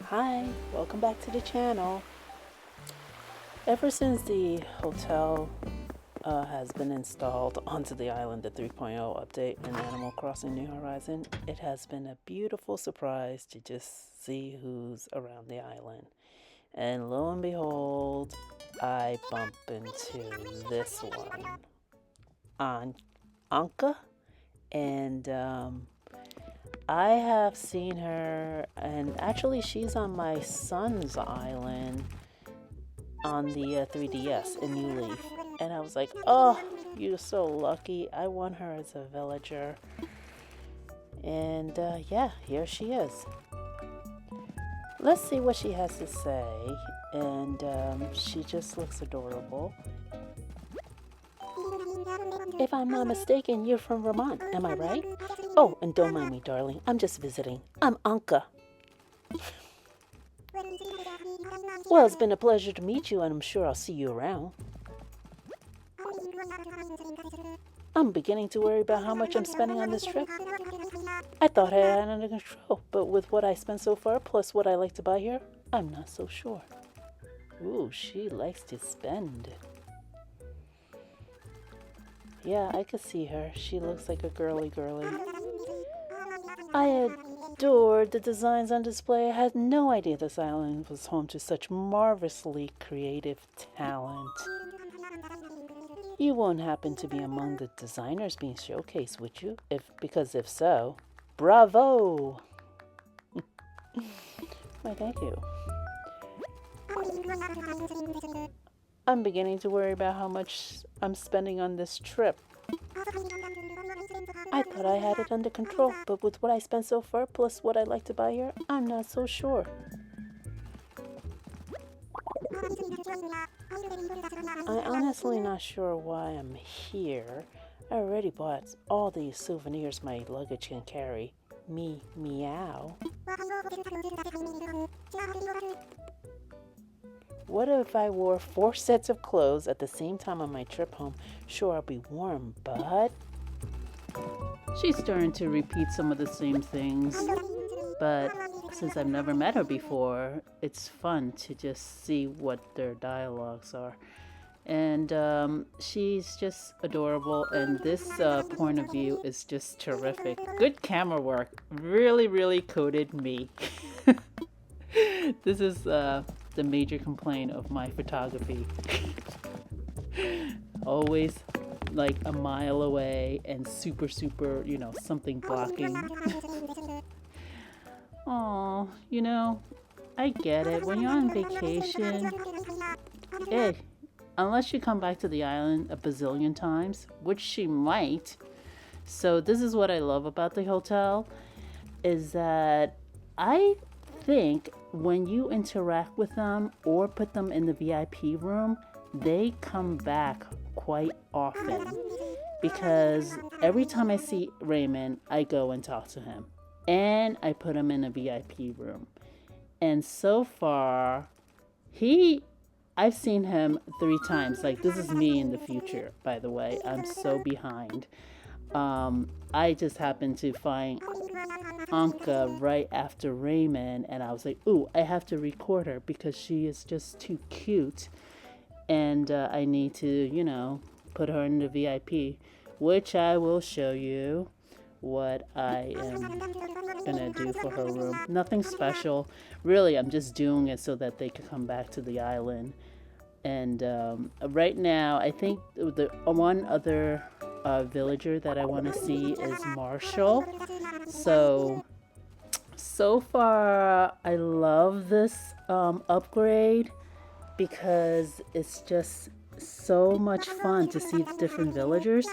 Hi, welcome back to the channel. Ever since the hotel has been installed onto the island, the 3.0 update in Animal Crossing New Horizon, it has been a beautiful surprise to just see who's around the island. And lo and behold, I bump into this one, Ankha, and I have seen her, and actually she's on my son's island on the 3DS in New Leaf. And I was like, oh, you're so lucky. I want her as a villager. And yeah, here she is. Let's see what she has to say. And she just looks adorable. If I'm not mistaken, you're from Vermont, am I right? Oh, and don't mind me, darling. I'm just visiting. I'm Ankha. Well, it's been a pleasure to meet you, and I'm sure I'll see you around. I'm beginning to worry about how much I'm spending on this trip. I thought I had it under control, but with what I spent so far, plus what I like to buy here, I'm not so sure. Ooh, she likes to spend. Yeah, I could see her. She looks like a girly. I adored the designs on display. I had no idea this island was home to such marvelously creative talent. You won't happen to be among the designers being showcased, would you? Because if so, bravo! Why, thank you. I'm beginning to worry about how much I'm spending on this trip. I thought I had it under control, but with what I spent so far, plus what I like to buy here, I'm not so sure. I'm honestly not sure why I'm here. I already bought all these souvenirs my luggage can carry. Meow. What if I wore 4 sets of clothes at the same time on my trip home? Sure, I'll be warm, but... She's starting to repeat some of the same things. But since I've never met her before, it's fun to just see what their dialogues are. And she's just adorable, and this point of view is just terrific. Good camera work. Really coded me. This is the major complaint of my photography. Always like a mile away and super, something blocking. Oh, I get it. When you're on vacation, unless you come back to the island a bazillion times, which she might. So this is what I love about the hotel, is that I think when you interact with them or put them in the VIP room, they come back quite often, because every time I see Raymond, I go and talk to him and I put him in a VIP room. And so far, I've seen him 3 times. Like, this is me in the future, by the way. I'm so behind. I just happened to find Ankha right after Raymond, and I was like, ooh, I have to record her because she is just too cute. And I need to, put her in the VIP, which I will show you what I am gonna do for her room. Nothing special. Really, I'm just doing it so that they can come back to the island. And right now, I think the one other villager that I want to see is Marshall. So far, I love this upgrade because it's just so much fun to see the different villagers.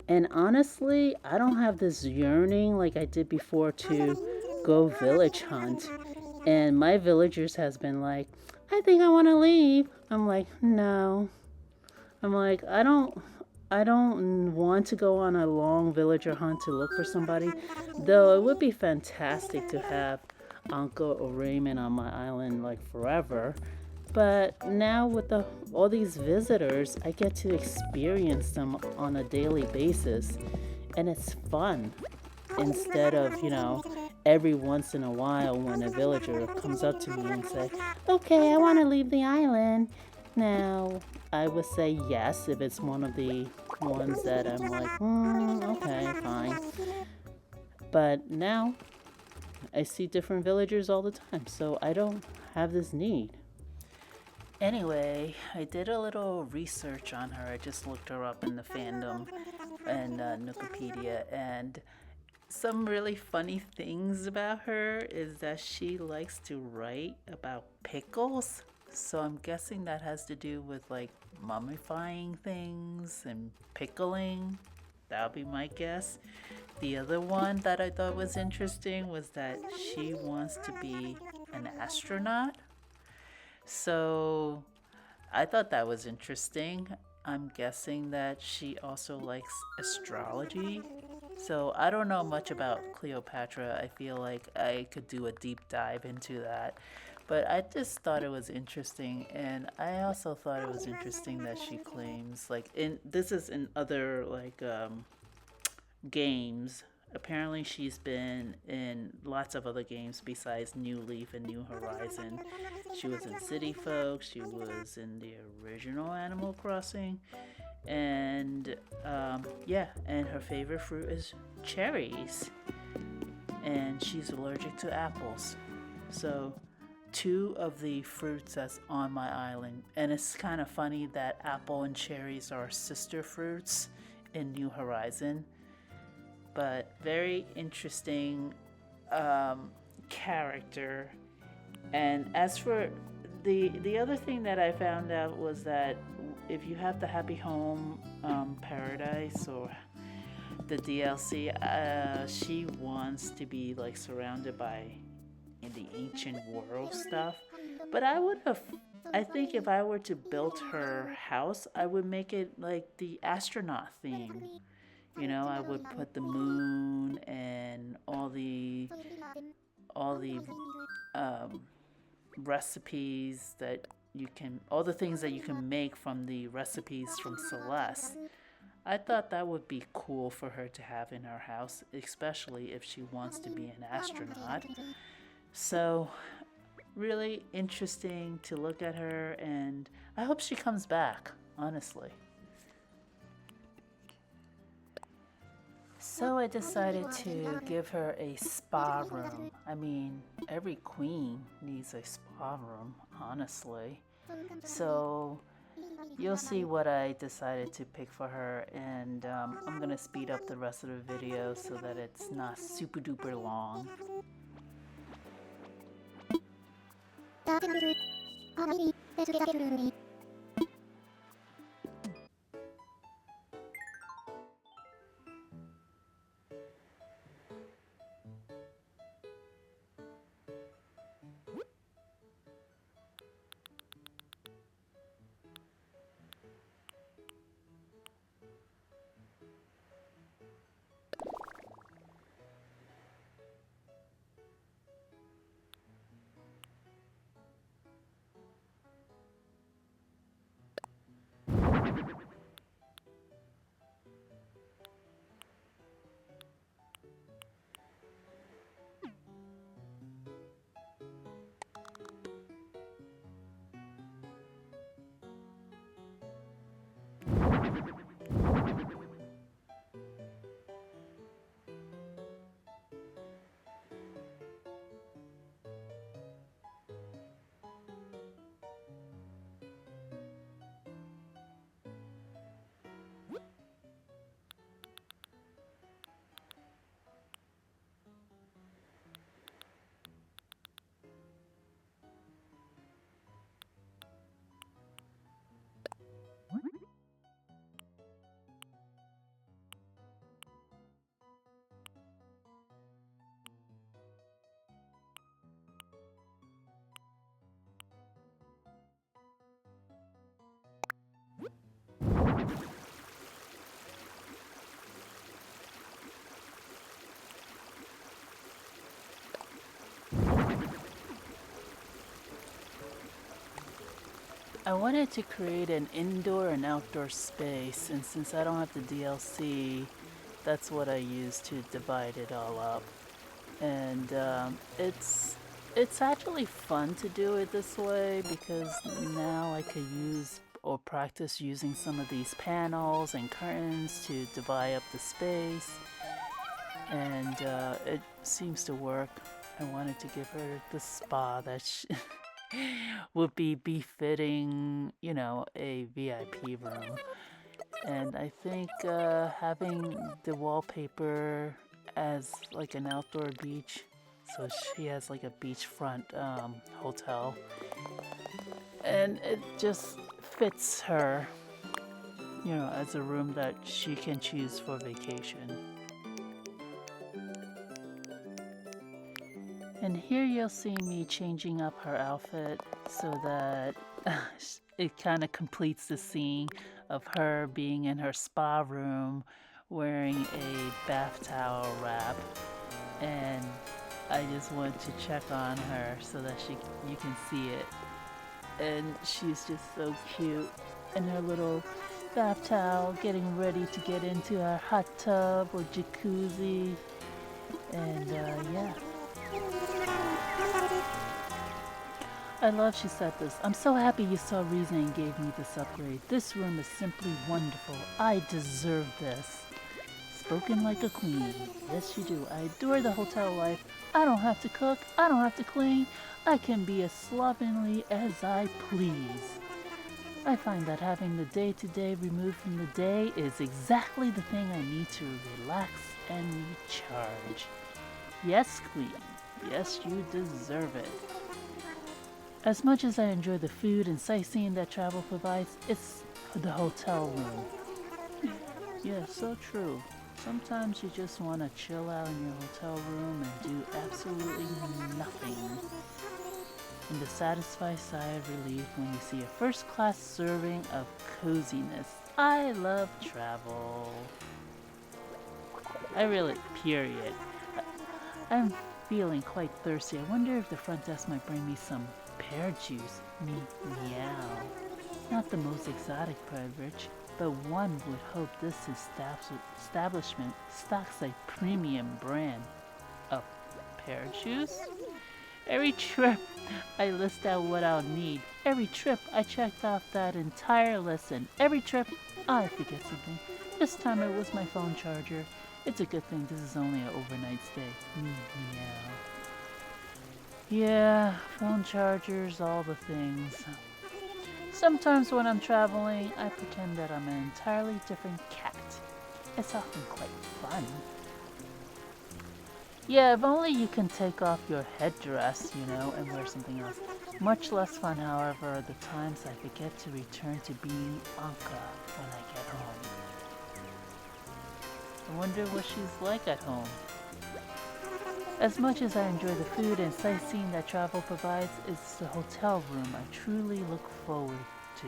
And honestly, I don't have this yearning like I did before to go village hunt. And my villagers has been like, I think I want to leave. I'm like, no. I'm like, I don't want to go on a long villager hunt to look for somebody. Though it would be fantastic to have Ankha or Raymond on my island like forever. But now with all these visitors, I get to experience them on a daily basis. And it's fun. Instead of, every once in a while when a villager comes up to me and say, "Okay, I want to leave the island." Now, I would say yes if it's one of the ones that I'm like, okay, fine. But now I see different villagers all the time, so I don't have this need. Anyway, I did a little research on her. I just looked her up in the fandom and Wikipedia, and some really funny things about her is that she likes to write about pickles. So I'm guessing that has to do with like mummifying things and pickling. That would be my guess. The other one that I thought was interesting was that she wants to be an astronaut. So I thought that was interesting. I'm guessing that she also likes astrology. So I don't know much about Cleopatra. I feel like I could do a deep dive into that. But I just thought it was interesting, and I also thought it was interesting that she claims like in this is in other like games. Apparently, she's been in lots of other games besides New Leaf and New Horizon. She was in City Folks, she was in the original Animal Crossing, and yeah, and her favorite fruit is cherries, and she's allergic to apples. So, two of the fruits that's on my island, and it's kind of funny that apple and cherries are sister fruits in New Horizon, but very interesting character. And as for the other thing that I found out was that if you have the Happy Home Paradise or the DLC, she wants to be like surrounded by the ancient world stuff. But I think if I were to build her house, I would make it like the astronaut theme. You know, I would put the moon and all the um, recipes that you can, all the things that you can make from the recipes from Celeste. I thought that would be cool for her to have in her house, especially if she wants to be an astronaut. So, really interesting to look at her, and I hope she comes back, honestly. So I decided to give her a spa room. I mean, every queen needs a spa room, honestly. So you'll see what I decided to pick for her, and I'm gonna speed up the rest of the video so that it's not super duper long. I wanted to create an indoor and outdoor space, and since I don't have the DLC, that's what I used to divide it all up. And it's actually fun to do it this way because now I could use or practice using some of these panels and curtains to divide up the space, and it seems to work. I wanted to give her the spa that would be befitting, a VIP room. And I think having the wallpaper as like an outdoor beach, so she has like a beachfront hotel, and it just fits her, as a room that she can choose for vacation. And here you'll see me changing up her outfit so that it kind of completes the scene of her being in her spa room wearing a bath towel wrap. And I just want to check on her so that you can see it. And she's just so cute in her little bath towel, getting ready to get into her hot tub or jacuzzi. And yeah. I love she said this. I'm so happy you saw reason and gave me this upgrade. This room is simply wonderful. I deserve this. Spoken like a queen. Yes, you do. I adore the hotel life. I don't have to cook. I don't have to clean. I can be as slovenly as I please. I find that having the day-to-day removed from the day is exactly the thing I need to relax and recharge. Yes, queen. Yes, you deserve it. As much as I enjoy the food and sightseeing that travel provides, it's the hotel room. Yeah, so true. Sometimes you just want to chill out in your hotel room and do absolutely nothing. And the satisfied sigh of relief when you see a first-class serving of coziness. I love travel. Period. I'm feeling quite thirsty. I wonder if the front desk might bring me some pear juice. Meow. Not the most exotic beverage, but one would hope this establishment stocks a premium brand of pear juice. Every trip I list out what I'll need. Every trip I checked off that entire list, and every trip I forget something. This time it was my phone charger. It's a good thing this is only an overnight stay. Meow. Yeah, phone chargers, all the things. Sometimes when I'm traveling, I pretend that I'm an entirely different cat. It's often quite fun. Yeah, if only you can take off your headdress, and wear something else. Much less fun, however, are the times I forget to return to being Ankha when I get home. I wonder what she's like at home. As much as I enjoy the food and sightseeing that travel provides, it's the hotel room I truly look forward to.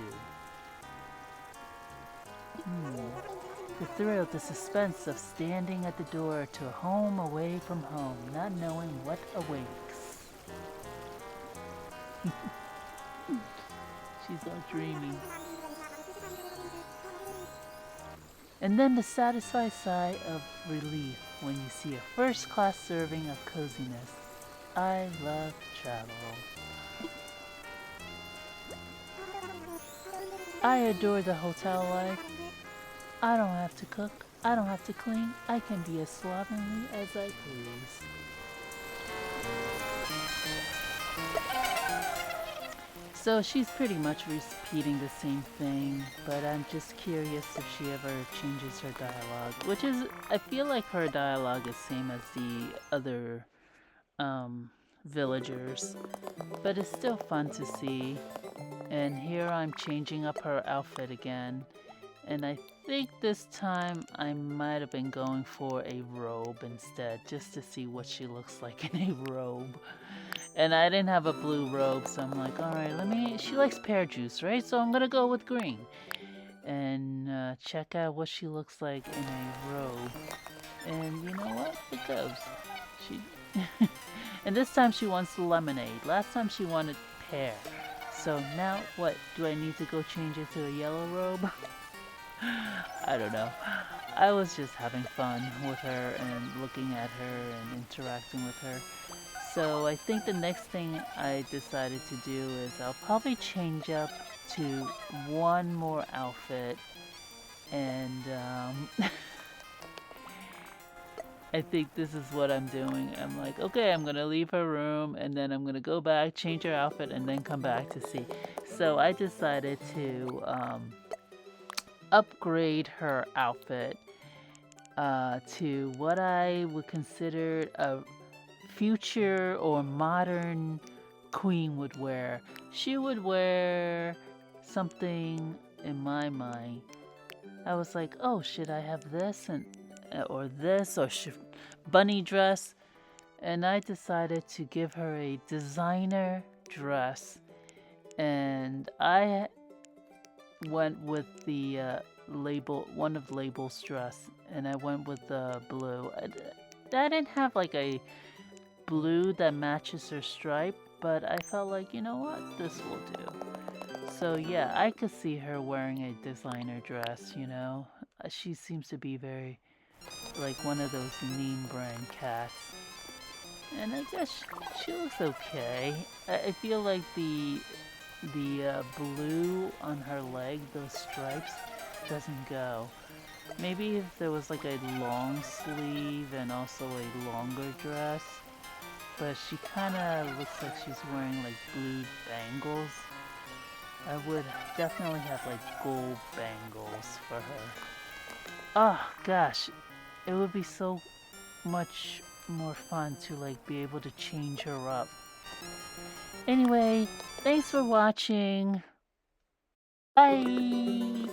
The thrill, the suspense of standing at the door to a home away from home, not knowing what awaits. She's all dreamy. And then the satisfied sigh of relief when you see a first-class serving of coziness. I love travel. I adore the hotel life. I don't have to cook. I don't have to clean. I can be as slovenly as I please. So she's pretty much repeating the same thing, but I'm just curious if she ever changes her dialogue, which is, I feel like her dialogue is same as the other villagers, but it's still fun to see. And here I'm changing up her outfit again, and I think this time I might have been going for a robe instead, just to see what she looks like in a robe. And I didn't have a blue robe, so I'm like, alright, she likes pear juice, right? So I'm gonna go with green. And check out what she looks like in a robe. And you know what? It goes. And this time she wants lemonade. Last time she wanted pear. So now what? Do I need to go change it to a yellow robe? I don't know. I was just having fun with her and looking at her and interacting with her. So I think the next thing I decided to do is I'll probably change up to one more outfit, and I think this is what I'm doing. I'm like, okay, I'm gonna leave her room and then I'm gonna go back, change her outfit, and then come back to see. So I decided to upgrade her outfit to what I would consider a future or modern queen would wear. She would wear something in my mind. I was like, oh, should I have this and or this or bunny dress? And I decided to give her a designer dress, and I went with the one of label's dress, and I went with the blue. I didn't have like a blue that matches her stripe, but I felt like, you know what, this will do. So yeah, I could see her wearing a designer dress, you know. She seems to be very like one of those name brand cats. And I guess she looks okay. I feel like the blue on her leg, those stripes, doesn't go. Maybe if there was like a long sleeve and also a longer dress, but she kind of looks like she's wearing like blue bangles. I would definitely have like gold bangles for her. Oh gosh, it would be so much more fun to like be able to change her up. Anyway, thanks for watching. Bye!